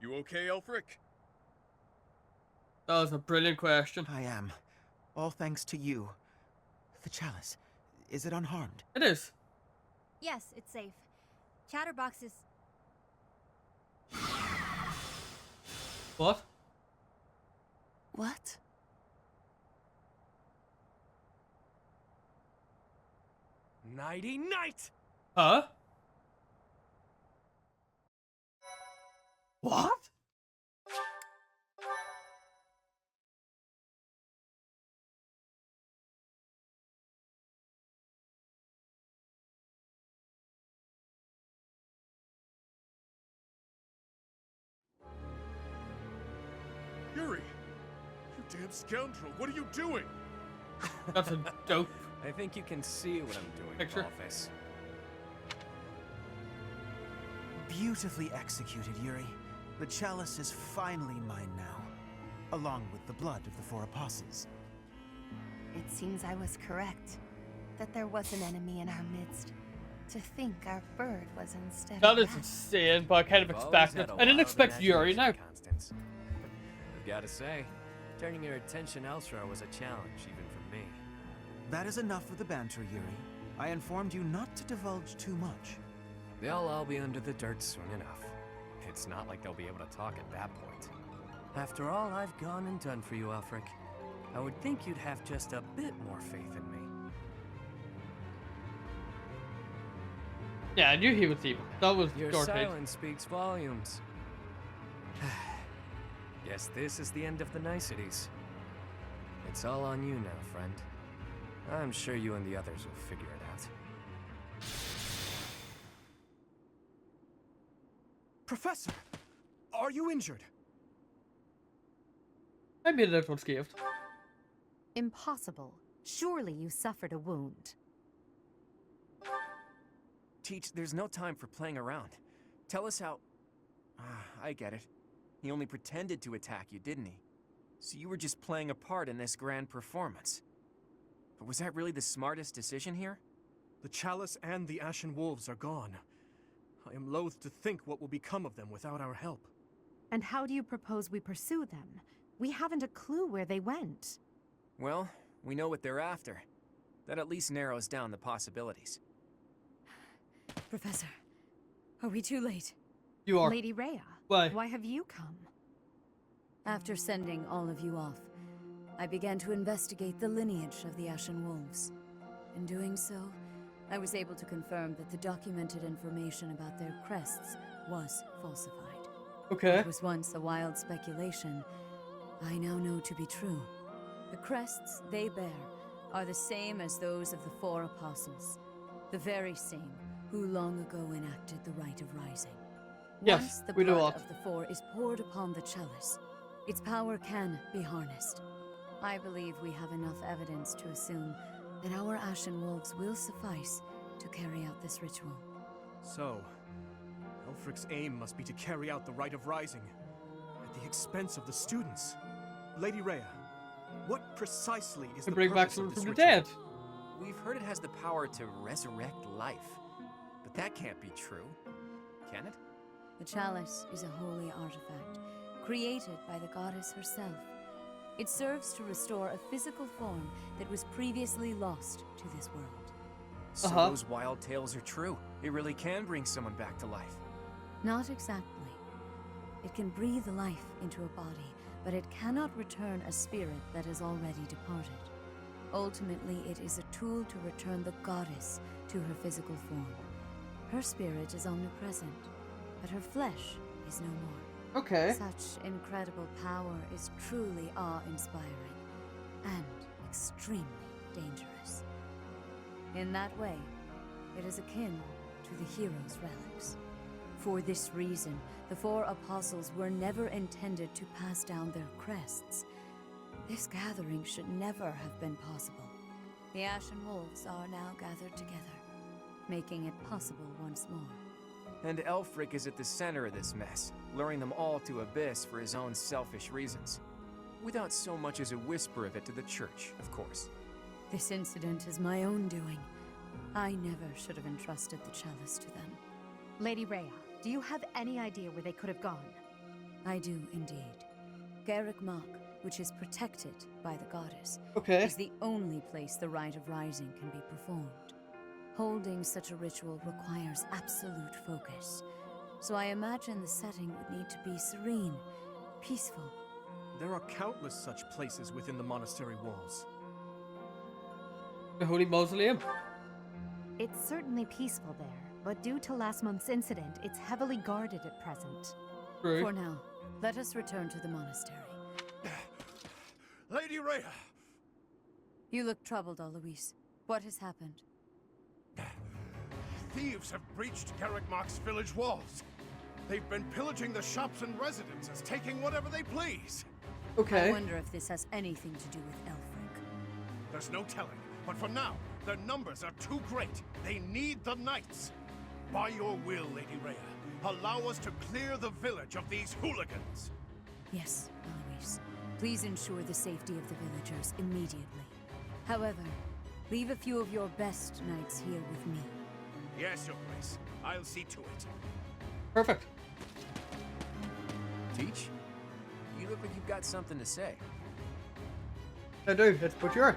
You okay, Elfric? That was a brilliant question. I am. All thanks to you. The chalice, is it unharmed? It is. Yes, it's safe. Chatterbox is... What? What? Nighty night! Huh? What? Yuri! You damn scoundrel, what are you doing? That's a dope I think you can see what I'm doing, picture. Office. Beautifully executed, Yuri. The chalice is finally mine now, along with the blood of the 4 apostles. It seems I was correct. That there was an enemy in our midst. To think our bird was instead That of is insane, but I kind of expected. I didn't expect Yuri now. Constance. I've got to say, turning your attention elsewhere was a challenge, even for me. That is enough of the banter, Yuri. I informed you not to divulge too much. They'll all be under the dirt soon enough. It's not like they'll be able to talk at that point. After all I've gone and done for you, Elfric, I would think you'd have just a bit more faith in me. Yeah, I knew he was evil. That was Your Dorothy. silence speaks volumes. Guess this is the end of the niceties. It's all on you now, friend. I'm sure you and the others will figure it out. Professor, are you injured? I made it out scared. Impossible. Surely you suffered a wound. Teach, there's no time for playing around. Tell us how... I get it. He only pretended to attack you, didn't he? So you were just playing a part in this grand performance. But was that really the smartest decision here? The chalice and the Ashen Wolves are gone. I am loath to think what will become of them without our help. And how do you propose we pursue them? We haven't a clue where they went. Well, we know what they're after. That at least narrows down the possibilities. Professor, are we too late? You are. Lady Rhea, Why? have you come? After sending all of you off, I began to investigate the lineage of the Ashen Wolves. In doing so, I was able to confirm that the documented information about their crests was falsified. Okay. It was once a wild speculation, I now know to be true. The crests they bear are the same as those of the 4 apostles, the very same who long ago enacted the Rite of Rising. Yes, Once the we know blood what. of the 4 is poured upon the chalice, its power can be harnessed. I believe we have enough evidence to assume that our Ashen Wolves will suffice to carry out this ritual. So, Elfric's aim must be to carry out the Rite of Rising at the expense of the students. Lady Rhea, what precisely is To the bring back purpose of someone this from the ritual? dead. We've heard it has the power to resurrect life. But that can't be true, can it? The chalice is a holy artifact, created by the goddess herself. It serves to restore a physical form that was previously lost to this world. So those wild tales are true. It really can bring someone back to life. Not exactly. It can breathe life into a body, but it cannot return a spirit that has already departed. Ultimately, it is a tool to return the goddess to her physical form. Her spirit is omnipresent, but her flesh is no more. Okay. Such incredible power is truly awe-inspiring and extremely dangerous. In that way, it is akin to the hero's relics. For this reason, the 4 apostles were never intended to pass down their crests. This gathering should never have been possible. The Ashen Wolves are now gathered together, making it possible once more. And Elfric is at the center of this mess, luring them all to Abyss for his own selfish reasons. Without so much as a whisper of it to the church, of course. This incident is my own doing. I never should have entrusted the chalice to them. Lady Rhea, do you have any idea where they could have gone? I do indeed. Garrick Mach, which is protected by the goddess, Okay. is the only place the rite of rising can be performed. Holding such a ritual requires absolute focus, so I imagine the setting would need to be serene, peaceful. There are countless such places within the monastery walls. The Holy Mausoleum. It's certainly peaceful there, but due to last month's incident, it's heavily guarded at present. True. For now, let us return to the monastery. Lady Rhea! You look troubled, Alois. What has happened? Thieves have breached Garrick Mach's village walls. They've been pillaging the shops and residences, taking whatever they please. Okay. I wonder if this has anything to do with Elfric. There's no telling, but for now, their numbers are too great. They need the knights. By your will, Lady Rhea, allow us to clear the village of these hooligans. Yes, Alois. Please ensure the safety of the villagers immediately. However, leave a few of your best knights here with me. Yes, Your Grace. I'll see to it. Perfect. Teach? You look like you've got something to say. I do. It's for sure.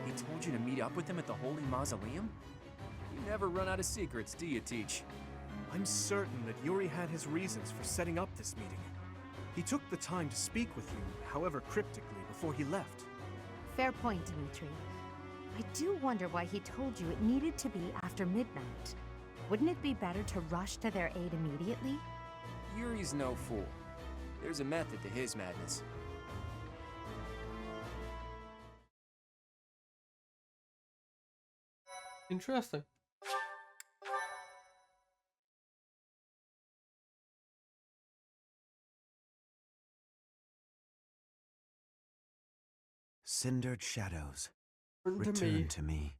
He told you to meet up with him at the Holy Mausoleum? You never run out of secrets, do you, Teach? I'm certain that Yuri had his reasons for setting up this meeting. He took the time to speak with you, however cryptically, before he left. Fair point, Dmitri. I do wonder why he told you it needed to be after midnight. Wouldn't it be better to rush to their aid immediately? Yuri's no fool. There's a method to his madness. Interesting. Cindered shadows, Return to return me. to me.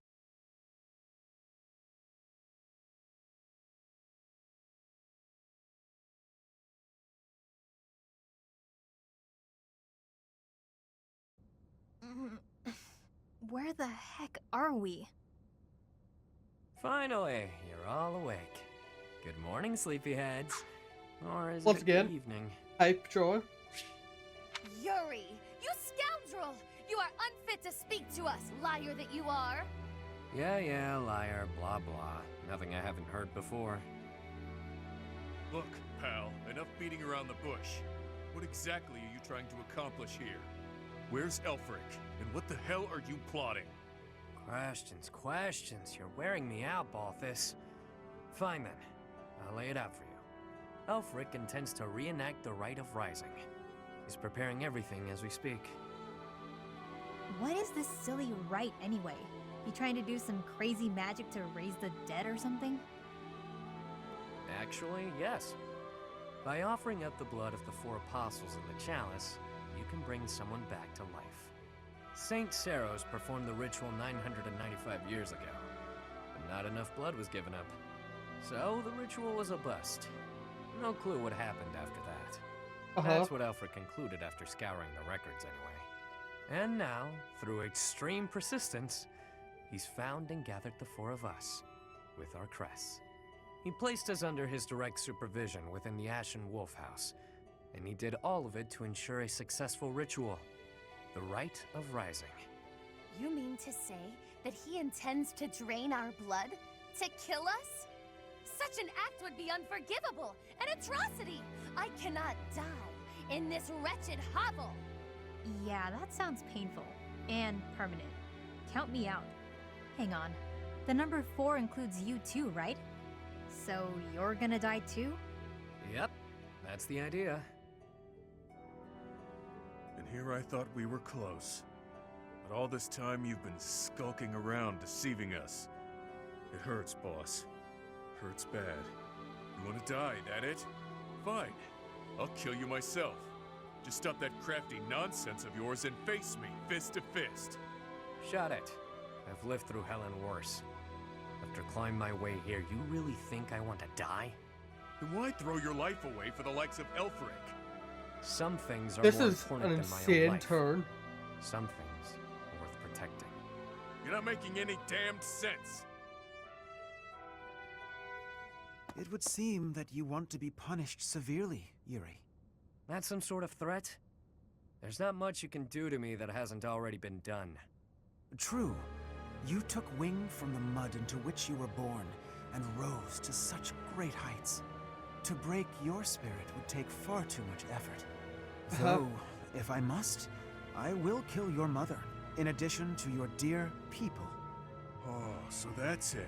Where the heck are we? Finally, you're all awake. Good morning, sleepyheads. Or is Once it again. good evening? Hype, joy. Yuri! You scoundrel! You are unfit to speak to us, liar that you are! Yeah, liar, blah blah. Nothing I haven't heard before. Look, pal, enough beating around the bush. What exactly are you trying to accomplish here? Where's Elfric? And what the hell are you plotting? Questions. You're wearing me out, Balthus. Fine then. I'll lay it out for you. Elfric intends to reenact the Rite of Rising. He's preparing everything as we speak. What is this silly rite anyway? You trying to do some crazy magic to raise the dead or something? Actually, yes. By offering up the blood of the 4 apostles in the chalice, you can bring someone back to life. Saint Saros performed the ritual 995 years ago, but not enough blood was given up. So the ritual was a bust. No clue what happened after that. That's what Alfred concluded after scouring the records anyway. And now, through extreme persistence, he's found and gathered the 4 of us, with our crests. He placed us under his direct supervision within the Ashen Wolf House, and he did all of it to ensure a successful ritual, the Rite of Rising. You mean to say that he intends to drain our blood? To kill us? Such an act would be unforgivable, an atrocity! I cannot die in this wretched hovel! Yeah, that sounds painful. And permanent. Count me out. Hang on. The number 4 includes you too, right? So you're gonna die too? Yep, that's the idea. And here I thought we were close. But all this time you've been skulking around, deceiving us. It hurts, boss. Hurts bad. You want to die, that it? Fine. I'll kill you myself. Just stop that crafty nonsense of yours and face me, fist to fist. Shut it. I've lived through hell and worse. After climbing my way here, you really think I want to die? Then why throw your life away for the likes of Elfric? Some things are This more is important an than my own insane life. turn. Some things are worth protecting. You're not making any damned sense. It would seem that you want to be punished severely, Yuri. That's some sort of threat? There's not much you can do to me that hasn't already been done. True. You took wing from the mud into which you were born, and rose to such great heights. To break your spirit would take far too much effort. Though, if I must, I will kill your mother, in addition to your dear people. Oh, so that's it.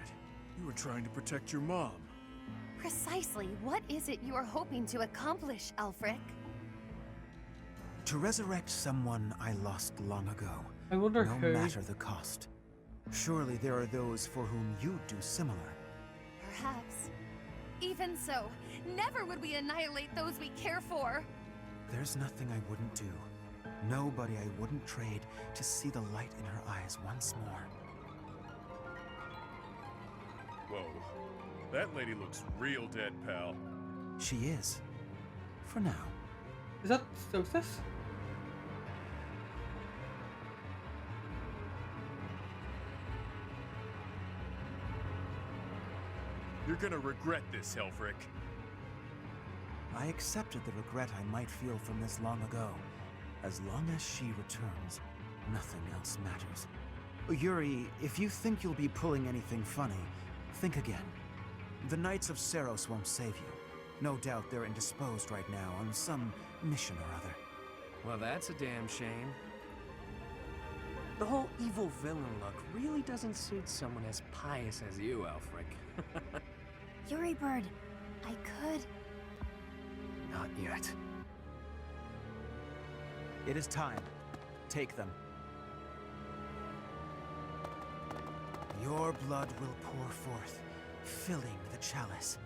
You were trying to protect your mom. Precisely, what is it you are hoping to accomplish, Alfric? To resurrect someone I lost long ago, I wonder no who. matter the cost. Surely there are those for whom you'd do similar. Perhaps. Even so, never would we annihilate those we care for. There's nothing I wouldn't do. Nobody I wouldn't trade to see the light in her eyes once more. Whoa. That lady looks real dead, pal. She is. For now. Is that Sosis? You're gonna regret this, Helfrich. I accepted the regret I might feel from this long ago. As long as she returns, nothing else matters. Yuri, if you think you'll be pulling anything funny, think again. The Knights of Seros won't save you. No doubt they're indisposed right now on some mission or other. Well, that's a damn shame. The whole evil villain look really doesn't suit someone as pious as you, Alfric. Yuri Bird, I could... Not yet. It is time. Take them. Your blood will pour forth, filling the chalice.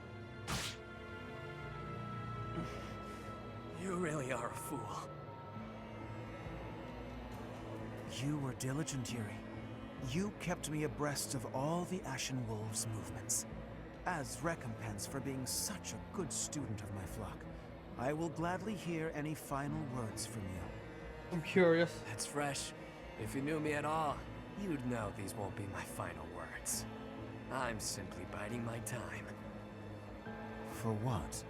You really are a fool. You were diligent, Yuri. You kept me abreast of all the Ashen Wolves' movements. As recompense for being such a good student of my flock, I will gladly hear any final words from you. I'm curious. That's fresh. If you knew me at all, you'd know these won't be my final words. I'm simply biding my time. For what?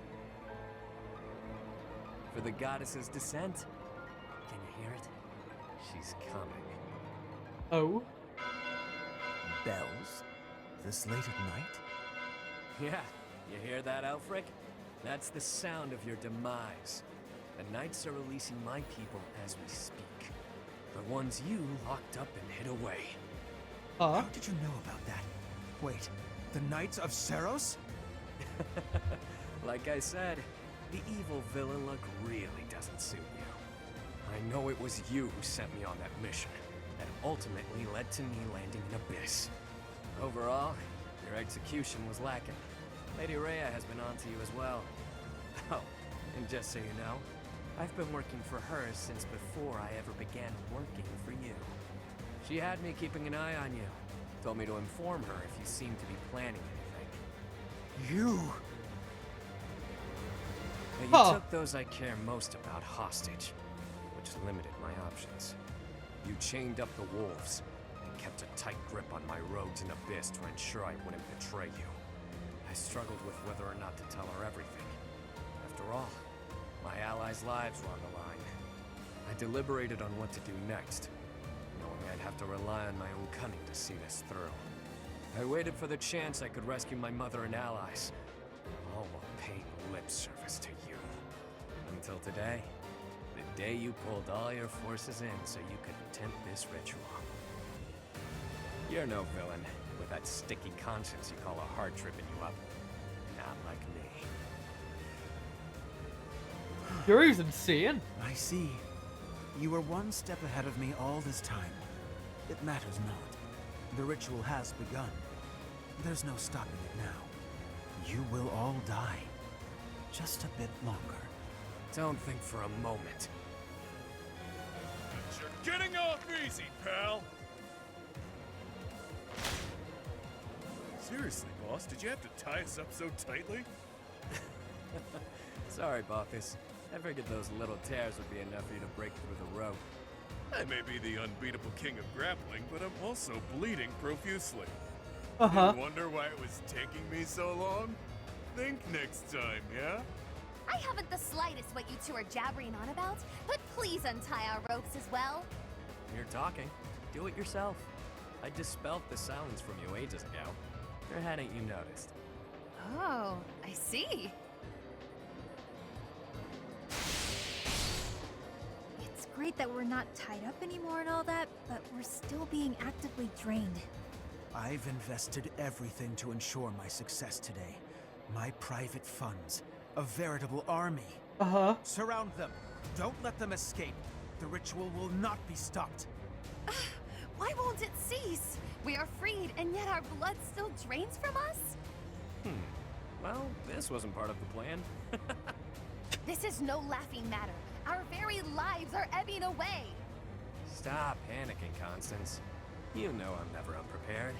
For the goddess's descent. Can you hear it? She's coming. Oh? Bells? This late at night? Yeah, you hear that, Alfric? That's the sound of your demise. The Knights are releasing my people as we speak. The ones you locked up and hid away. How did you know about that? Wait, the Knights of Seros? Like I said, the evil villain look really doesn't suit you. I know it was you who sent me on that mission, that ultimately led to me landing in Abyss. Overall, your execution was lacking. Lady Rhea has been on to you as well. Oh, and just so you know, I've been working for her since before I ever began working for you. She had me keeping an eye on you. Told me to inform her if you seemed to be planning anything. You! Now, you took those I care most about hostage, which limited my options. You chained up the wolves and kept a tight grip on my rogues in Abyss to ensure I wouldn't betray you. I struggled with whether or not to tell her everything. After all, my allies' lives were on the line. I deliberated on what to do next, knowing I'd have to rely on my own cunning to see this through. I waited for the chance I could rescue my mother and allies, all while paying lip service to you. Until today, the day you pulled all your forces in so you could attempt this ritual. You're no villain, with that sticky conscience you call a heart tripping you up. Not like me. Yuri's insane. I see. You were one step ahead of me all this time. It matters not. The ritual has begun. There's no stopping it now. You will all die. Just a bit longer. Don't think for a moment. But you're getting off easy, pal! Seriously, boss, did you have to tie us up so tightly? Sorry, Bothus. I figured those little tears would be enough for you to break through the rope. I may be the unbeatable king of grappling, but I'm also bleeding profusely. Uh-huh. You wonder why it was taking me so long? Think next time, yeah? I haven't the slightest what you two are jabbering on about, but please untie our ropes as well. You're talking. Do it yourself. I dispelled the silence from you ages ago. Or hadn't you noticed? Oh, I see. It's great that we're not tied up anymore and all that, but we're still being actively drained. I've invested everything to ensure my success today. My private funds. A veritable army. Uh-huh. Surround them. Don't let them escape. The ritual will not be stopped. Why won't it cease? We are freed, and yet our blood still drains from us? Well, this wasn't part of the plan. This is no laughing matter. Our very lives are ebbing away. Stop panicking, Constance. You know I'm never unprepared.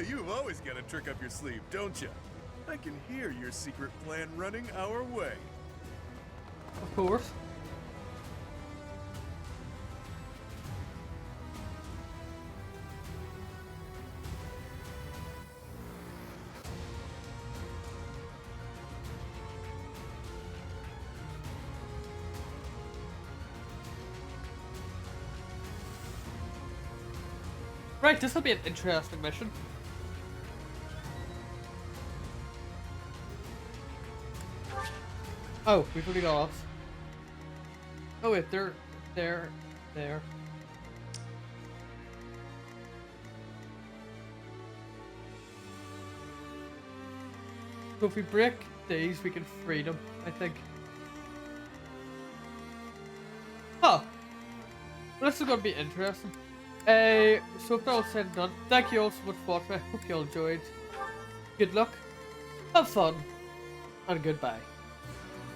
You've always got a trick up your sleeve, don't you? I can hear your secret plan running our way. Of course. Right, this will be an interesting mission. Oh, we've already got off. Oh wait, they're there. So if we break these, we can free them, I think. Huh. Well, this is gonna be interesting. So if that all said and done, thank you all so much for watching. I hope you all enjoyed. Good luck, have fun, and goodbye.